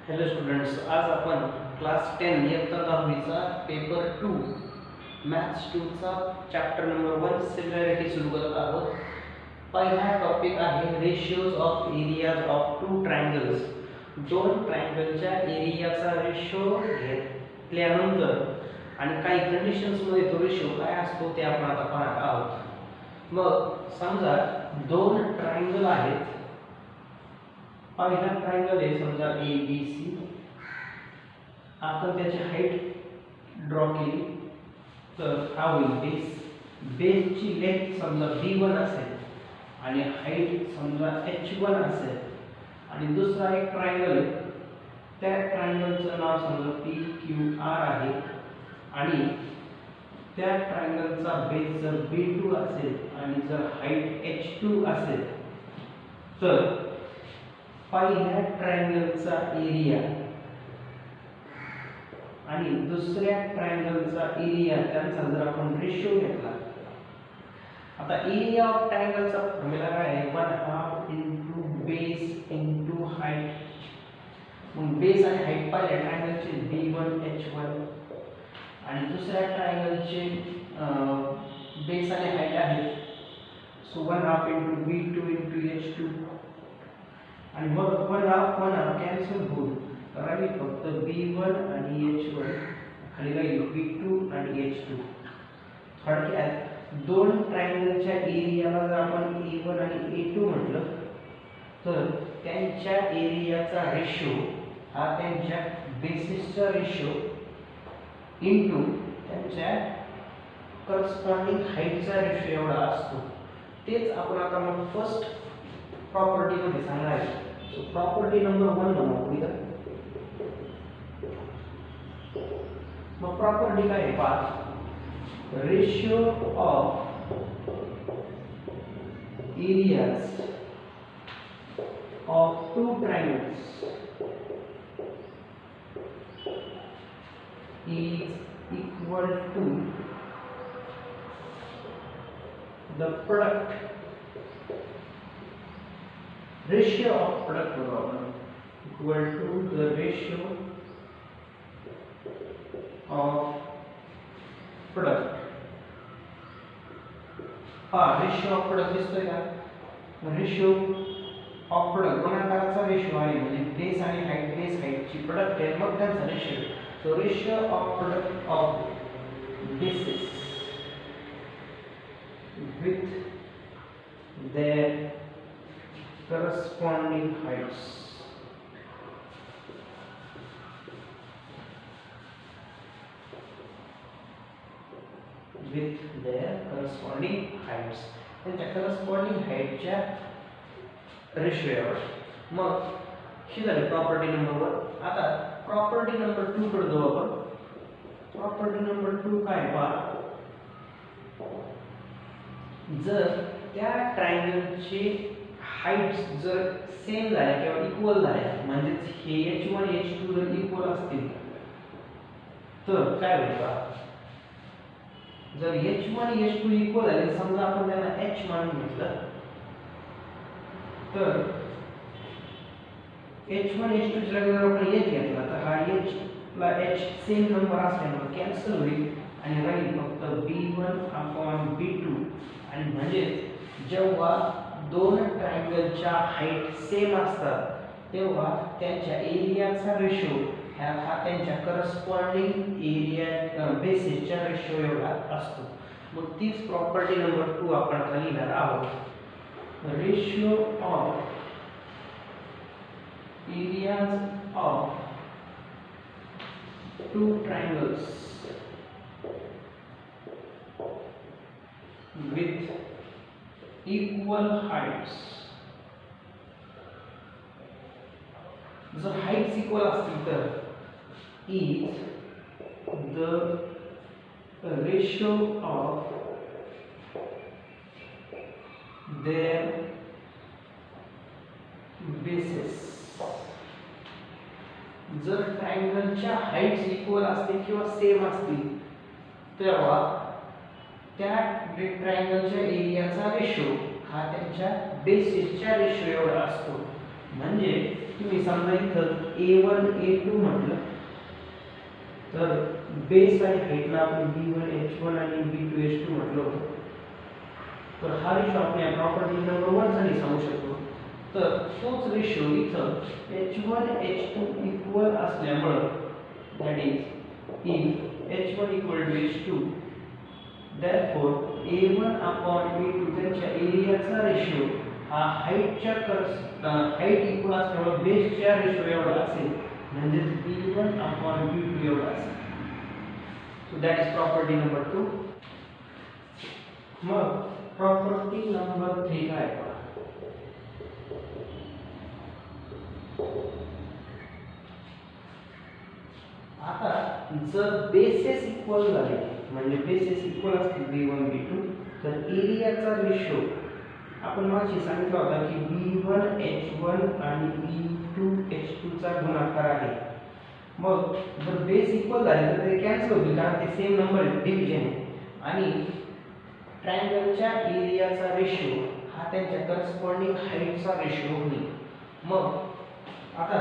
Hello students, आज आपण class 10 इयत्ता 10वी चा पेपर 2 मॅथ्स 2 चा चॅप्टर नंबर 1 सिमिलॅरिटी सुरू करत आहोत. पहिला टॉपिक आहे ratios of areas of two triangles. दोन ट्रायंगलच्या एरियाचा रेशो घेतल्यानंतर आणि काही कंडिशन्स मध्ये तो रेशो काय असतो ते आपण आता पाहणार आहोत. मग समजा दोन ट्रायंगल आहेत. पहिला ट्रायंगल आहे समजा ए बी सी. आपण त्याची हाईट ड्रॉ केली तर हा होईल बेस. बेसची लेंथ समजा b1 असेल आणि हाईट समजा h1 असेल. आणि दुसरा एक ट्रायंगल आहे, त्या ट्रायंगलचं नाव समजा PQR आहे आणि त्या ट्रायंगलचा बेस जर b2 असेल आणि जर हाईट h2 असेल तर पहिल्या ट्रायंगलचा एरिया आणि दुसऱ्या ट्रायंगलचा एरिया त्यांचा जर आपण रेशो घेतला. आता एरिया ऑफ ट्रायंगलचा फॉर्म्युला काय आहे? 1/2 इनटू बेस इनटू हाईट. मग बेस आणि हाईट पहिल्या ट्रायंगलचे b1 h1 आणि दुसऱ्या ट्रायंगलचे बेस आणि हाईट आहे so 1/2 into b2 into h2 आणि मग 1/2 कॅन्सल होईल. राहील फक्त b1 आणि h1, खाली राहील b2 आणि h2. थोडक्यात दोन ट्रायंगलच्या एरियाला जर आपण a1 आणि a2 म्हटलं तर त्यांच्या एरियाचा रेशो हा त्यांच्या बेसिसचा रेशो इनटू त्यांच्या करस्पॉन्डिंग हाईटचा रेशो एवढा असतो. तेच आपण आता मग फर्स्ट प्रॉपर्टी मध्ये सांगणार आहे. सो प्रॉपर्टी नंबर 1 म्हणू इथं. मग प्रॉपर्टी काय आहे पहा. Ratio of areas of two triangles is equal to the product. Ratio of product equal to the ratio of product. Ratio of product दिसतोय का? रेशियो ऑफ प्रोडक्ट गुणाकाराचा रेशियो आहे म्हणजे बेस आणि हाईट. बेस हाईटची प्रोडक्ट आहे मग त्यांचा ratio. So ratio of product of basis with their corresponding heights. With their corresponding heights. त्यांच्या corresponding हाईटच्या रेशियोवर. मग ही झाली प्रॉपर्टी नंबर 1. आता प्रॉपर्टी नंबर 2 कडे जाऊ आपण. प्रॉपर्टी नंबर 2 काय पहा. जर त्या ट्रायंगलचे हाईट्स जर सेम झाल्या किंवा इक्वल झाल्या म्हणजे हे h1 h2 जर इक्वल असतील तर काय होईल का. जर h1 h2 इक्वल झाले समजा आपण त्यांना h मानून घेतलं तर h1 h2 च्या जागी जर आपण h घेतला तर हा h ला h सेम नंबर असल्यामुळे कॅन्सल होईल आणि राहील फक्त b1 b2. आणि म्हणजे जेव्हा दोन ट्रायंगलच्या हाईट सेम असतात तेव्हा त्यांच्या एरियाचा रेशो हा त्यांच्या करस्पॉन्डिंग एरिया बेसिसच्या रेशो एवढा असतो. मग तीच प्रॉपर्टी नंबर 2 आपण आता लिहिणार आहोत. Ratio of areas of two triangles with equal heights. जर हाइट्स इक्वल असतील तर is the ratio of their bases. जर ट्रायंगलच्या हाइट्स इक्वल असतील किंवा सेम असतील तेव्हा त्या ट्रायंगलच्या एरियाचा रेशो हा त्यांच्या बेसिसच्या रेशो एवढा असतो. म्हणजे तुम्ही समजा इथं A1 A2 म्हटलं तर बेस आणि हाईटला आपण B1 H1 आणि B2 H2 म्हटलं होतं. तर हा रेशो आपण या प्रॉपर्टी नंबर 1 साठी सांगू शकतो. तर तोच रेशो इथं H1 H2 इक्वल असल्यामुळे that is if H1 equal to H2 therefore A1 upon A2 त्यांच्या एरियाचा रेशो हा हाईटच्या हाईट इक्वल असल्यामुळे बेसच्या रेशो एवढा असेल म्हणजे B1 upon B2 एवढा असेल. So that is property number 2. मग प्रॉपर्टी नंबर 3 काय आहे? आता जर बेसेस इक्वल झाले म्हणजे बेसेस इक्वल असतील B1 B2 तर एरियाचा रेशो आपण मागची सांगितलं होता की B1 H1 आणि B2 H2 चा गुणाकार आहे. मग जर बेस इक्वल झाले तर ते कॅन्सल होतील कारण ते सेम नंबर आहे, डिव्हिजन आहे. आणि ट्रायंगलच्या एरियाचा रेशो हा त्यांच्या करस्पॉन्डिंग हाईटचा रेशो होईल. मग आता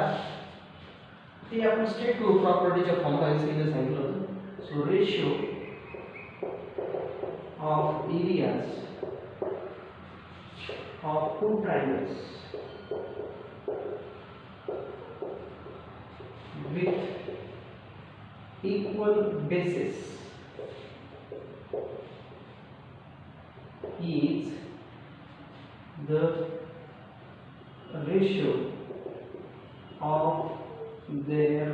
ते आपण स्टेट करू प्रॉपर्टीच्या फॉर्ममध्ये सांगितलं होतं. So ratio of areas of two triangles with equal bases is the ratio of their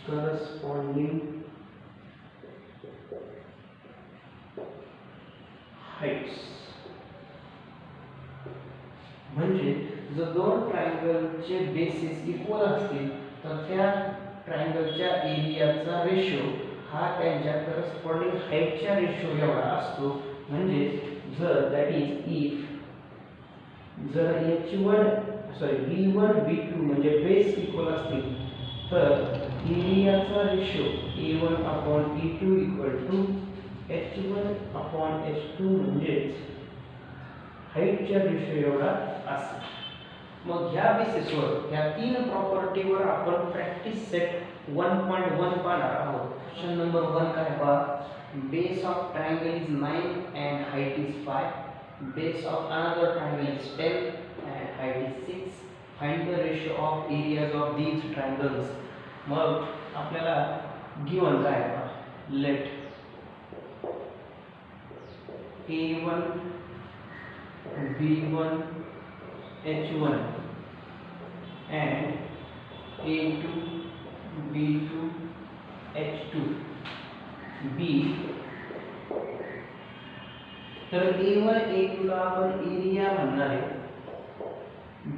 corresponding heights. म्हणजे जर दोन ट्रायंगलचे बेसिस इक्वल असतील तर त्या ट्रायंगलच्या एरियाचा रेशो हा त्यांच्या करस्पॉन्डिंग हाईटच्या रेशो एवढा असतो. म्हणजे जर दॅट इज इफ जर B1 B2 म्हणजे बेस इक्वल असतील तर एरियाचा ratio A1 upon A2 equal to H1 upon H2 म्हणजेच हाईटच्या रेशो एवढा असेल. मग ह्या बेसिसवर ह्या तीन प्रॉपर्टीवर आपण प्रॅक्टिस सेट 1.1 पाहणार आहोत. क्वेश्चन नंबर 1 काय पहा. Base of triangle is 9 and height is 5. Base of another triangle is 10 and height is 6. Find the ratio of areas of these triangles. मग आपल्याला गिवन काय पहा. Let A1 B1 H1 and A2 B2 H2 B. तर A1 A2 ला आपण area म्हणणार आहे,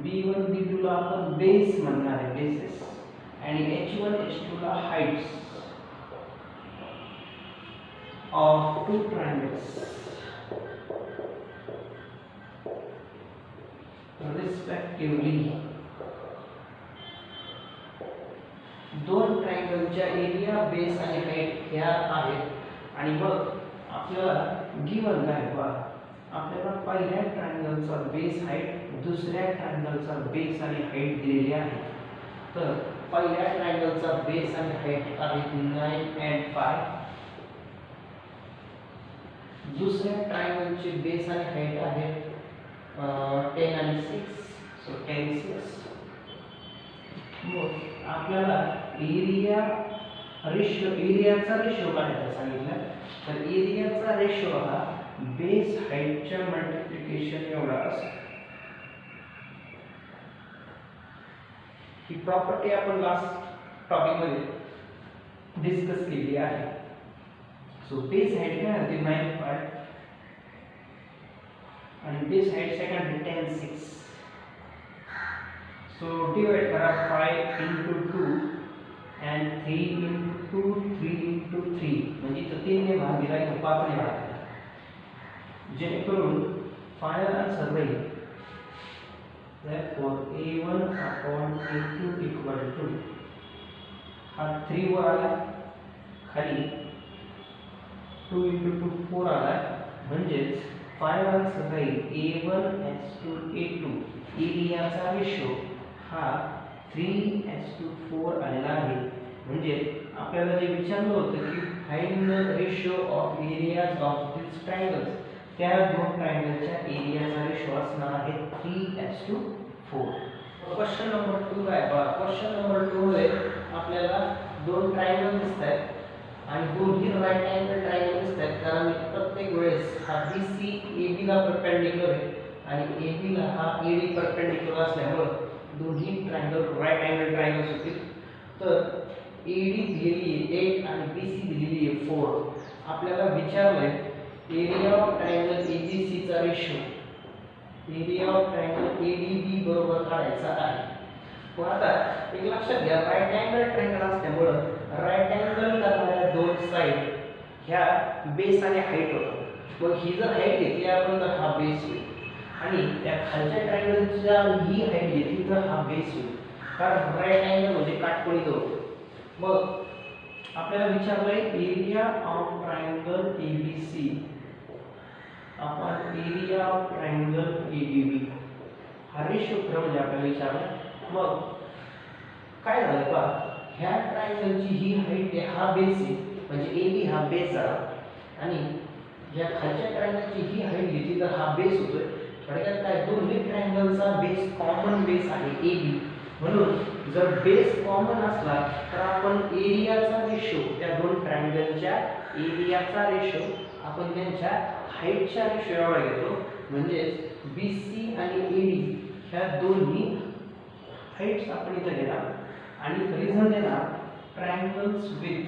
B1 B2 ला आपण बेस म्हणणार आहे, बेसिस, आणि H1 H2 ला Heights of two triangles respectively. दोन ट्रायंगलच्या एरिया, बेस आणि हाईट ह्या आहेत. आणि मग आपल्याला गिवन काय पहा. आपल्याला पहिल्या ट्रायंगलचा बेस हाईट, दुसऱ्या ट्रायंगलचा बेस आणि हाईट दिलेली आहे. तर पहिल्या ट्रायंगलचा बेस आणि हाईट आहे 9 and 5. दुसऱ्या ट्रायंगलचे बेस आणि हाईट आहे 10 and 6. सो 10 6. मग आपल्याला एरियाचा रेशो काढायचा सांगितलं. तर एरियाचा रेशो हा बेस हाईटच्या मल्टिप्लिकेशन एवढा असतो. ही प्रॉपर्टी आपण लास्ट टॉपिक मध्ये डिस्कस केली आहे. सो बेस हाईट काय होती 9 5 आणि base height second 10 6. So divide करा 5 into 2 and 3 into 2 3 into 3 म्हणजे इथं 3 ने भाग दिला, इथं 5 ने भाग दिला, जेणेकरून फायनल आन्सर राहील. therefore A1 upon A2 equal to हा 3 वर आला, खाली 2 into 2 4 आला. म्हणजेच फायनल आन्सर राहील A1 S2 A2 एरियाचा रेशो हा 3:4 आलेला आहे. म्हणजे आपल्याला जे विचारलं होतं की find the ratio of areas of this triangles, त्या दोन ट्रायंगलच्या एरियाचा रेशो असणार आहे 3:4. क्वेश्चन नंबर 2 काय बघा. क्वेश्चन नंबर 2 मध्ये आपल्याला दोन ट्रायंगल दिसतात आणि दोन्ही राईट अँगल ट्रायंगल दिसतात, कारण प्रत्येक वेळेस हा BC AB ला परपेंडिक्युलर आहे आणि AB ला हा AD परपेंडिक्युलर असल्यामुळे दोन्ही ट्रायंगल राईट अँगल ट्रायंगल्स होतील. तर AD दिलेली आहे 8 आणि BC दिलेली आहे 4. आपल्याला विचारलंय एरिया ऑफ ट्रायंगल ABC चा ratio area of triangle ADB बरोबर काढायचा आहे. मग आता एक लक्षात घ्या, राईट अँगल ट्रायंगल असल्यामुळे राईट अँगल करणाऱ्या दोन साइड ह्या बेस आणि हाईट होतात. मग ही जर हाईट घेतली आपण तर हा बेस होईल आणि त्या खालच्या ट्रायंगलच्या ही हाईट घेतली तर हा बेस होईल, कारण राईट अँगल म्हणजे काटकोनी होतो. मग आपल्याला विचारलंय एरिया ऑफ ट्रायंगल ABC आपण एरिया ऑफ ट्रायंगल ADB हा रेशो म्हणजे आपल्याला विचारलं. मग काय झालं पहा, ह्या ट्रायंगलची ही हाईट आहे, हा बेस आहे म्हणजे AB हा बेस झाला आणि या खालच्या ट्रायंगलची ही हाईट घेतली तर हा बेस होतोय. थोडक्यात काय, दोन्ही ट्रायंगलचा बेस कॉमन बेस आहे AB. म्हणून जर बेस कॉमन असला तर आपण एरियाचा रेशो त्या दोन ट्रायंगलच्या एरियाचा रेशो आपण त्यांच्या हाईटच्या रेशो एवढा घेतो. म्हणजे BC आणि AD ह्या दोन्ही हाईट्स आपण इथे घेणार आणि रिझन देणार triangles with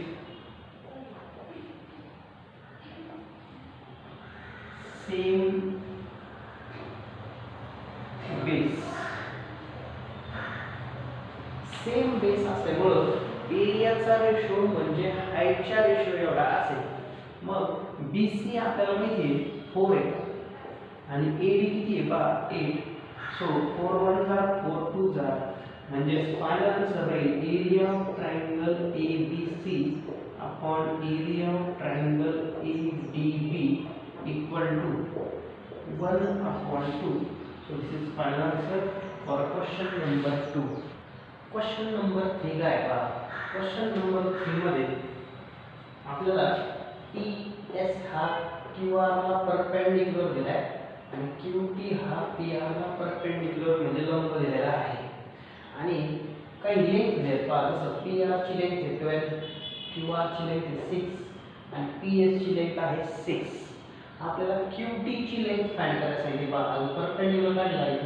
same base. Same base असल्यामुळे एरियाचा रेशो म्हणजे हाईटच्या रेशो एवढा असेल. मग BC आपल्याला माहिती आहे 4 आहे आणि AD किती आहे पहा 8. सो 4 1 जा 4 2 जा म्हणजे फायनल आन्सर राहील area of triangle ABC upon area of triangle ADB equal to 1/2. So this is final answer for question number 2. Question number 3 काय पहा. क्वेश्चन नंबर 3 मध्ये आपल्याला PS हा QR ला परपेंडिक्युलर दिलाय आणि QT हा PR ला परपेंडिक्युलर म्हणजे लंब दिलेला आहे आणि काही लेंथ दिलेत पहा. जसं PR ची लेंथ आहे 12, QR ची लेंथ आहे 6 आणि PS ची लेंथ आहे 6. आपल्याला QT ची लेंथ फाइंड करायची आहे. पहा परपेंडिक्युलर काढली आहे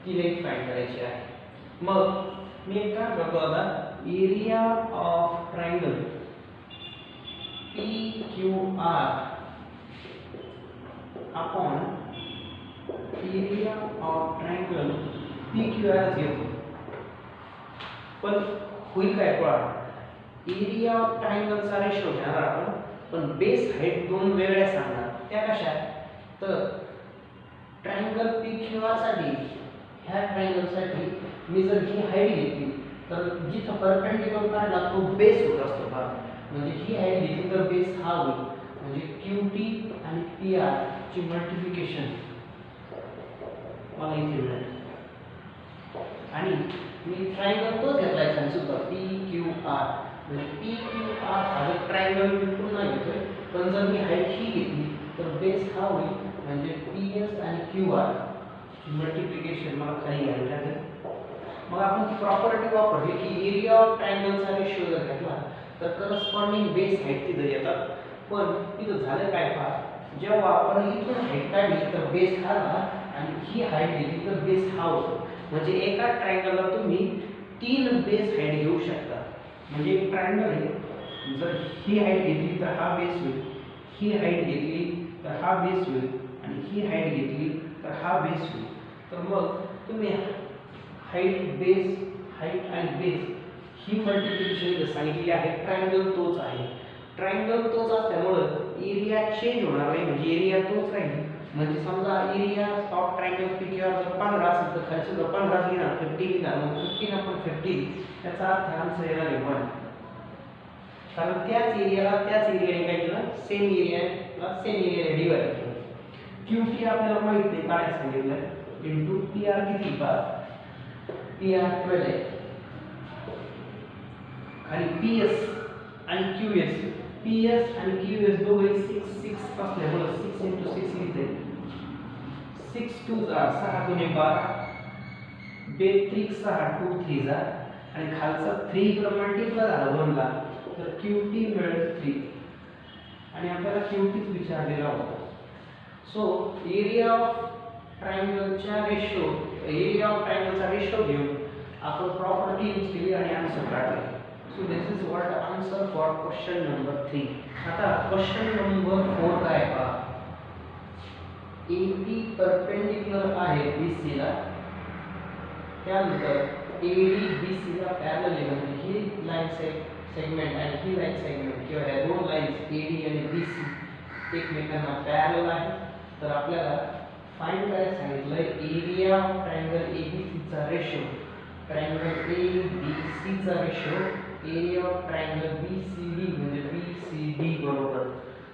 ती लेंथ फाइंड करायची आहे. मग मी एक काम करतो आता, area of triangle PQR upon area of triangle PQR घेतो. पण होईल काय पहा, एरिया ऑफ ट्रायंगलचा रेशो घेणार आपण, पण बेस हाईट दोन वेगळ्या सांगणार. त्या कशा, तर ट्रायंगल PQR साठी ह्या ट्रायंगल साठी मी जर ही हाईट घेतली तर जिथं परपेंडिक्युलर काढला तो बेस होत असतो पहा. म्हणजे ही हाईट घेतली तर बेस हा होईल. म्हणजे QT आणि PR ची मल्टिप्लिकेशन मला इथे मिळेल आणि मी ट्रायंगल तोच घेतलाय खाली सुद्धा PQR. म्हणजे PQR हा ट्रायंगल मी पुन्हा घेतोय, पण जर मी हाईट ही घेतली तर बेस हा होईल. म्हणजे PS आणि QR मल्टिप्लिकेशन मला खाली घ्यावी लागेल. मग आपण प्रॉपर्टी वापरली की एरिया ऑफ ट्रायंगलचा रेशो जर घेतला तर करस्पॉन्डिंग बेस हाईट तिथे येतात. पण इथं झालं काय पहा, जेव्हा आपण इथून हाईट काढली तर बेस हा झाला आणि ही हाईट घेतली तर बेस हा होतो. म्हणजे एका ट्रायंगलला तुम्ही 3 बेस हाईट घेऊ शकता. म्हणजे एक ट्रायंगल आहे, जर ही हाईट घेतली तर हा बेस होईल, ही हाईट घेतली तर हा बेस होईल आणि ही हाईट घेतली तर हा बेस होईल. तर मग तुम्ही हाईट बेस हाईट आणि बेस ही मल्टिप्लिकेशन सांगितलेली आहे. ट्रायंगल तोच आहे. ट्रायंगल तोच असल्यामुळे एरिया चेंज होणार नाही, म्हणजे एरिया तोच राहील. म्हणजे समजा एरिया ऑफ ट्रायंगल PQR जर 15 असेल तर खाली सुद्धा 15 लिहिणार, 50 लिहिणार. मग 15 आपण 50 त्याचा अर्थ आन्सर येणार आहे 1. कारण त्याच एरियाला त्याच एरियाने काय केलं, सेम एरियाला सेम एरियाने डिवाइड केलं. QT आपल्याला माहिती आहे काय सांगितलं, इंटू PR किती पहा PR12 आहे, खाली PS आणि QS. PS आणि QS दोघे 6 6 असल्यामुळे 6 × 6 लिहिते. 6 2 6 2 12, बे 3 6 2 3 जा आणि खालचा 3 कडे मल्टिप्लाय झाला 1 ला तर QT मिळेल 3 आणि आपल्याला QT विचारलेला होता. सो एरिया ऑफ ट्रायंगलचा रेशो घेऊन आपण प्रॉपर्टी यूज केली आणि आन्सर काढले. So this is what answer for question number 3. आता question number 4 काय पहा. AP परपेंडिक्युलर आहे BC ला, त्यानंतर AD BC ला पॅरलल आहे, म्हणजे ही लाईन सेगमेंट आणि ही लाईन सेगमेंट किंवा या दोन लाईन्स AD आणि BC एकमेकांना पॅरलल आहे. तर आपल्याला फाइंड करायला सांगितलंय एरिया ऑफ ट्रायंगल ABC चा रेशो, ट्रायंगल ABC चा ratio area of triangle BCD म्हणजे BCD बरोबर.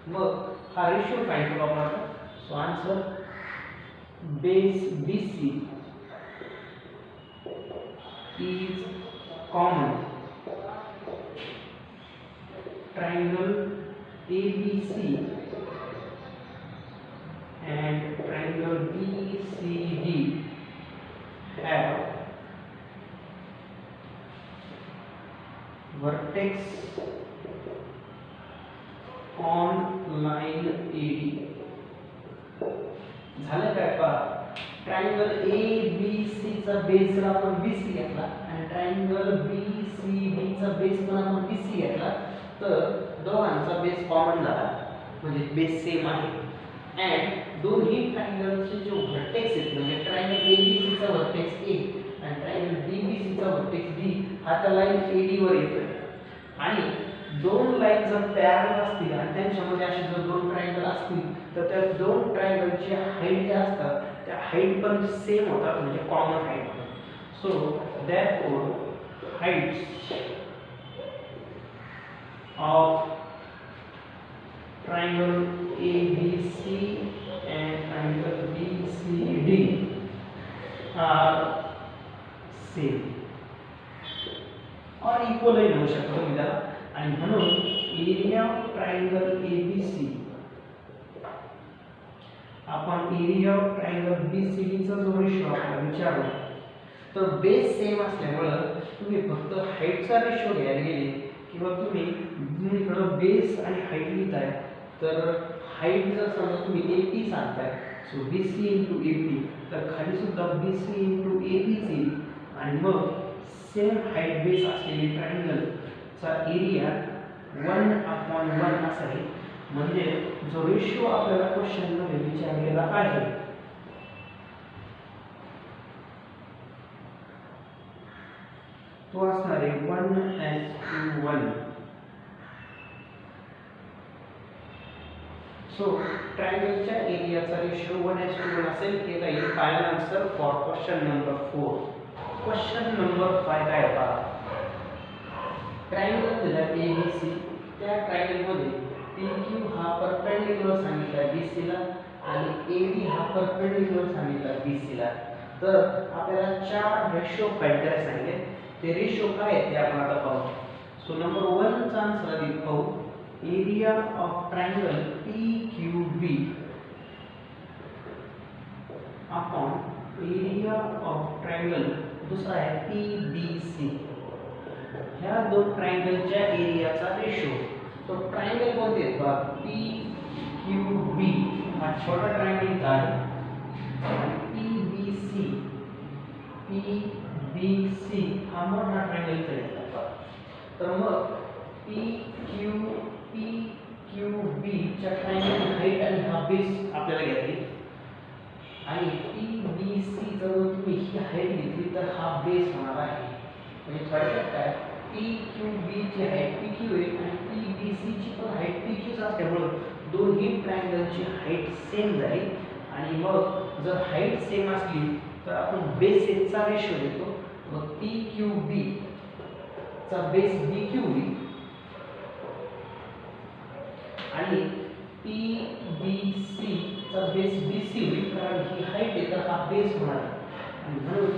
मग हा रेशो फाइंड करू आपण आता. So answer base BC is common triangle ABC and triangle BCD have vertex on line AD. झालं काय पहा. ट्रायंगल ABC चा बेस जर आपण BC घेतला आणि ट्रायंगल BCD चा बेस पण आपण BC घेतला तर दोघांचा बेस कॉमन झाला, म्हणजे बेस सेम आहे. अँड दोन्ही ट्रायंगलचे जो व्हर्टेक्स आहेत, म्हणजे ट्रायंगल ABC चा व्हर्टेक्स A आणि ट्रायंगल DBC चा व्हर्टेक्स D हा त्या लाईन AD वर येतोय. आणि दोन लाईन जर पॅरलल असतील आणि त्यांच्यामध्ये असे जर दोन ट्रायंगल असतील तर त्या दोन ट्रायंगलची हाईट ज्या असतात त्या हाईट पण सेम होतात, म्हणजे common height. So therefore heights of triangle ABC and triangle BCD are same और इक्वल ही होऊ शकतो तुम्ही त्याला. आणि म्हणून एरिया ऑफ ट्रायंगल ABC आपण एरिया ऑफ ट्रायंगल BCD चा जो रेशो आपल्याला विचारला तर बेस सेम असल्यामुळे तुम्ही फक्त हाईटचा रेशो घ्यायला गेले किंवा तुम्ही इकडे बेस आणि हाईट लिहिताय तर हाईट जर समजा तुम्ही AP सांगताय, सो BC * AP, तर खाली सुद्धा BC * AP येईल आणि मग सेम हाईट बेस असलेली ट्रायंगल चा एरिया 1/1 असेल. म्हणजे जो रेशो आपल्याला क्वेश्चन मध्ये विचारलेला आहे तो असणार आहे 1:1. सो ट्रायंगलच्या एरियाचा रेशो 1:1 असेल. हे राहील final answer for question number 4. Question number 5 काय पहा. ट्रायंगल दिला ABC, त्या ट्रायंगल मध्ये PQ हा परपेंडिक्युलर सांगितला BC ला आणि AB हा परपेंडिक्युलर सांगितला BC ला. तर आपल्याला चार रेशो फाइंड करायला सांगितले. ते रेशो काय आहेत ते आपण आता पाहू. सो नंबर 1 चा आन्सर आधी पाहू. Area of triangle PQB upon area of triangle दूसरा आहे PBC. ह्या दोन ट्रायंगलच्या एरियाचा रेशो. तो ट्रायंगल कोणते आहेत बघा. PQB हा छोटा ट्रायंगल आहे आणि PBC हा मोठा ट्रायंगल आहे. तर मग PQB च्या ट्रायंगल हाईट आणि हा बेस आपल्याला घ्यायची आणि PBC जर तुम्ही ही हाईट घेतली तर हा बेस होणार आहे. म्हणजे थोडक्यात काय PQB ची हाईट PQ आहे आणि PBC ची पण हाईट PQ असल्यामुळे दोन्ही ट्रायंगलची हाईट सेम झाली. आणि मग जर हाईट सेम असली तर आपण बेसचा रेशो देतो. मग PQB चा बेस BQ होईल आणि PBC चा बेस BC होईल, कारण ही हाईट आहे तर हा बेस होणार आणि म्हणून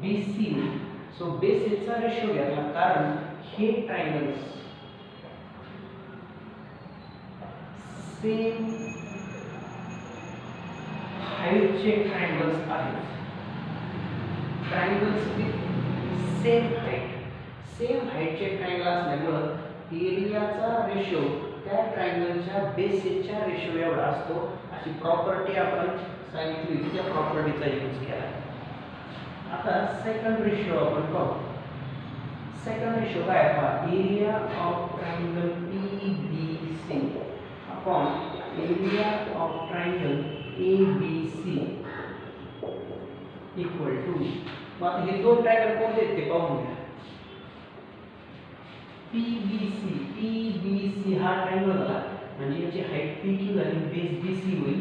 BC, सो बेसिसचा रेशो घेतला कारण हे ट्रायंगल्स सेम हाईटचे ट्रायंगल्स आहेत. ट्रायंगल्स विथ सेम हाईटचे ट्रायंगल असल्यामुळे एरियाचा रेशो त्या ट्रायंगलच्या बेसिसच्या रेशो एवढा असतो. अशी प्रॉपर्टी आपण सांगितली, त्या प्रॉपर्टीचा यूज केला. आता सेकंड रेशो आपण पाहू. सेकंड रेशो काय आहे? Area of triangle PBC upon area of triangle ABC equal to, मग हे दोन ट्रायंगल कोणते आहेत ते पाहून घ्या. PBC हा ट्रायंगल झाला म्हणजे याची हाईट PQ झाली, बेस BC होईल.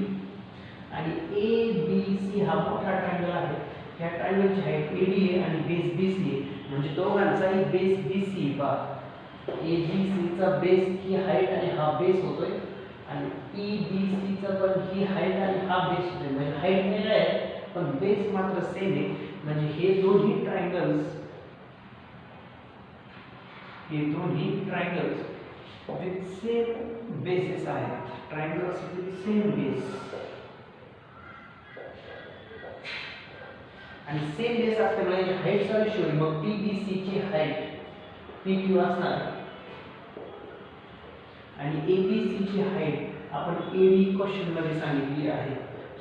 आणि ABC हा मोठा ट्रायंगल आहे, या ट्रायंगलची हाईट AD आहे आणि बेस BC आहे, म्हणजे दोघांचाही बेस BC पहा. ABC चा बेस ही हाईट आणि हा बेस होतोय आणि PBC चा पण ही हाईट आणि हा बेस होतोय. म्हणजे हाईट वेगळी आहे पण बेस मात्र सेम आहे. म्हणजे हे दोन्ही ट्रायंगल्स विथ सेम बेसिस आहेत. ट्रायंगल्स विथ सेम बेस आणि सेम बेस असल्यामुळे हाईटचा रेशो आहे. मग PBC ची हाईट PQ असणार आणि ABC ची हाईट आपण AD क्वेश्चन मध्ये सांगितली आहे.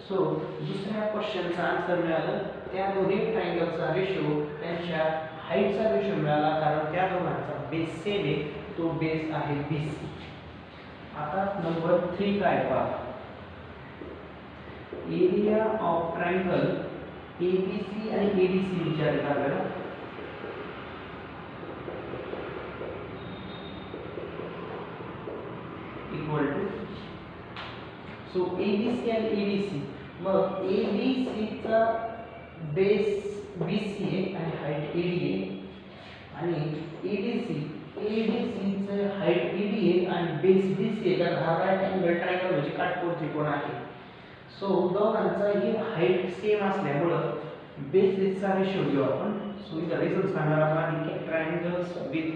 सो दुसऱ्या क्वेश्चनचा आन्सर मिळाला. त्या दोन्ही ट्रायंगलचा रेशो त्यांच्या हाईटचा रेशो मिळाला कारण त्या दोघांचा बेस सेम आहे, तो बेस आहे BC. आता नंबर 3 काय पहा. एरिया ऑफ ट्रायंगल ABC आणि ADC विचारत आपल्याला. इक्वल टू, सो ABC आणि ADC, मग ABC चा बेस BC आहे आणि हाईट AD आहे आणि ADC चे हाईट AD आहे आणि बेस BC आहे कारण हा राईट अँगल ट्रायंगल म्हणजे काटकोन त्रिकोण आहे. सो दोघांचाही हाईट सेम असल्यामुळं बेसिसचा रेशो घेऊ आपण. सो इथं रिझल्ट सांगणार आपण की ट्रायंगल्स विथ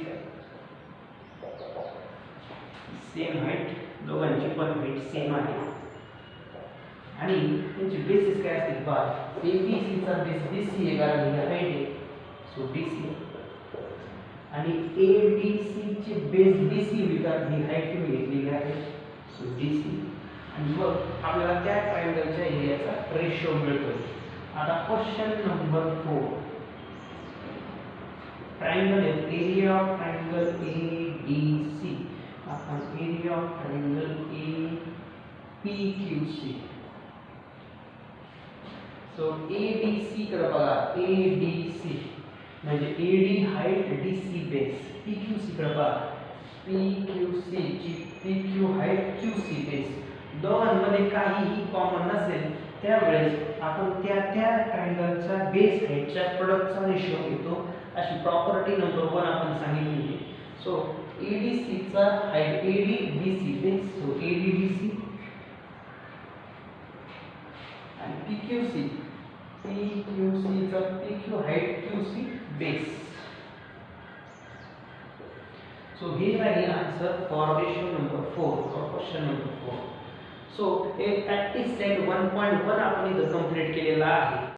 सेम हाईट, दोघांची पण हाईट सेम आहे आणि त्यांची बेसिस काय असतील पहा. ABC चा बेस BC आहे कारण ही हाईट आहे, सो BC. आणि ADC ची बेस BC होईल कारण ही हाईट तुम्ही घेतलेली आहे, सो DC. आणि मग आपल्याला त्या ट्रायंगलच्या एरियाचा रेशो मिळतोय. आता क्वेश्चन नंबर 4. ट्रायंगल आहे, एरिया ऑफ ट्रायंगल ADC आपण area of triangle APQC. So ADC कडे बघा. ADC म्हणजे AD height DC base. PQC कडे बघा. PQC ची PQ हाईट QC बेस. दोघांमध्ये काहीही कॉमन नसेल त्यावेळेस आपण त्या ट्रायंगलचा बेस हाईटच्या प्रोडक्टचा रेशो घेतो. अशी प्रॉपर्टी नंबर 1 आपण सांगितली. सो ADC चा height AD BC base, so AD BC आणि PQC चा PQ height QC base. So हे राहील answer for ratio number 4 for question number 4. So एक प्रॅक्टिस सेट 1.1 आपण इथं कंप्लीट केलेला आहे.